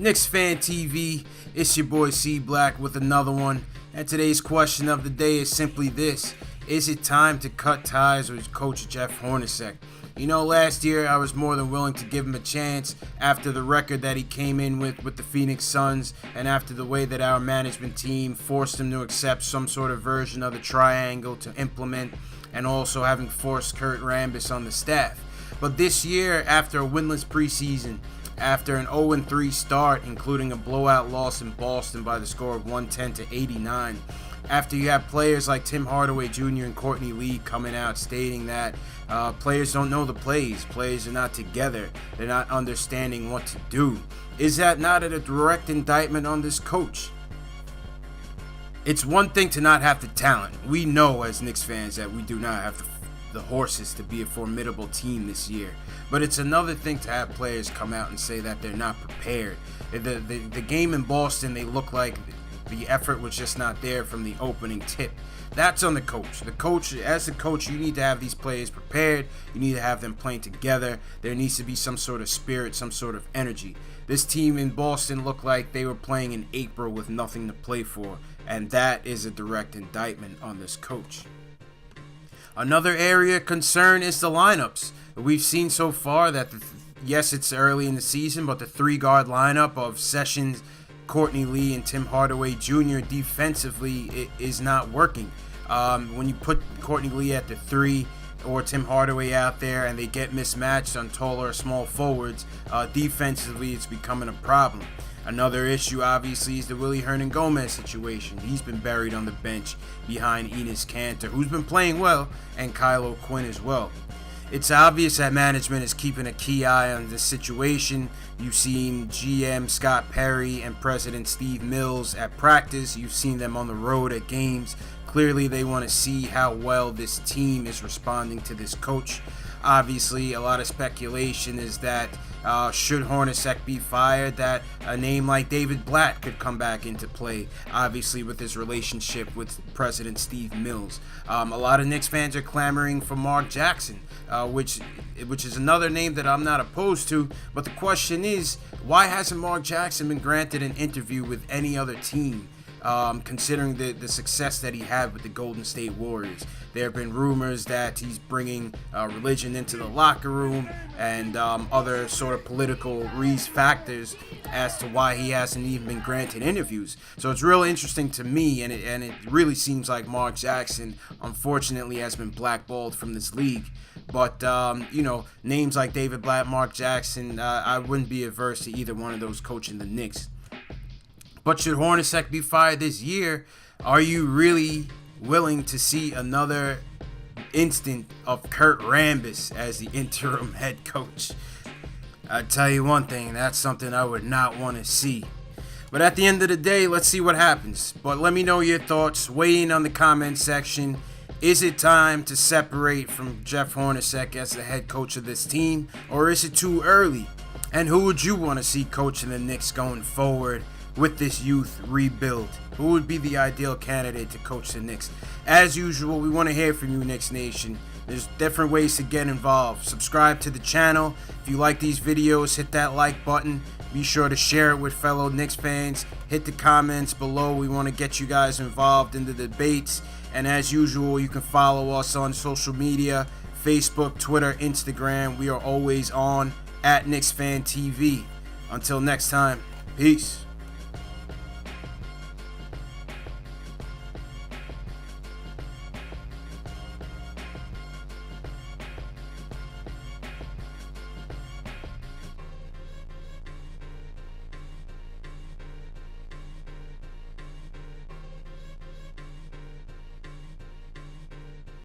Knicks Fan TV, it's your boy C Black with another one, and today's question of the day is simply this: is it time to cut ties with Coach Jeff Hornacek? You know, last year I was more than willing to give him a chance after the record that he came in with the Phoenix Suns, and after the way that our management team forced him to accept some sort of version of the triangle to implement, and also having forced Kurt Rambis on the staff. But this year, after a winless preseason, after an 0-3 start, including a blowout loss in Boston by the score of 110-89, after you have players like Tim Hardaway Jr. and Courtney Lee coming out stating that players don't know the plays, players are not together, they're not understanding what to do, is that not a direct indictment on this coach? It's one thing to not have the talent. We know as Knicks fans that we do not have the horses to be a formidable team this year. But it's another thing to have players come out and say that they're not prepared. The game in Boston, they look like the effort was just not there from the opening tip. That's on the coach. As a coach, you need to have these players prepared. You need to have them playing together. There needs to be some sort of spirit, some sort of energy. This team in Boston looked like they were playing in April with nothing to play for, and that is a direct indictment on this coach. Another area of concern is the lineups. We've seen so far that, yes, it's early in the season, but the three-guard lineup of Sessions, Courtney Lee, and Tim Hardaway Jr. defensively is not working. When you put Courtney Lee at the 3 or Tim Hardaway out there and they get mismatched on taller or small forwards, defensively it's becoming a problem. Another issue, obviously, is the Willy Hernangomez situation. He's been buried on the bench behind Enes Kanter, who's been playing well, and Kylo Quinn as well. It's obvious that management is keeping a key eye on this situation. You've seen GM Scott Perry and President Steve Mills at practice. You've seen them on the road at games. Clearly, they want to see how well this team is responding to this coach. Obviously, a lot of speculation is that should Hornacek be fired, that a name like David Blatt could come back into play, obviously with his relationship with President Steve Mills. A lot of Knicks fans are clamoring for Mark Jackson, which is another name that I'm not opposed to, but the question is, why hasn't Mark Jackson been granted an interview with any other team? Considering the success that he had with the Golden State Warriors. There have been rumors that he's bringing religion into the locker room and other sort of political factors as to why he hasn't even been granted interviews. So it's really interesting to me, and it really seems like Mark Jackson, unfortunately, has been blackballed from this league. But, names like David Blatt, Mark Jackson, I wouldn't be averse to either one of those coaching the Knicks. But should Hornacek be fired this year, are you really willing to see another instant of Kurt Rambis as the interim head coach? I tell you one thing, that's something I would not want to see. But at the end of the day, let's see what happens. But let me know your thoughts. Weigh in on the comment section. Is it time to separate from Jeff Hornacek as the head coach of this team, or is it too early? And who would you want to see coaching the Knicks going forward with this youth rebuild? Who would be the ideal candidate to coach the Knicks? As usual, we want to hear from you, Knicks Nation. There's different ways to get involved. Subscribe to the channel. If you like these videos, hit that like button. Be sure to share it with fellow Knicks fans. Hit the comments below. We want to get you guys involved in the debates. And as usual, you can follow us on social media, Facebook, Twitter, Instagram. We are always on at KnicksFanTV. Until next time, peace.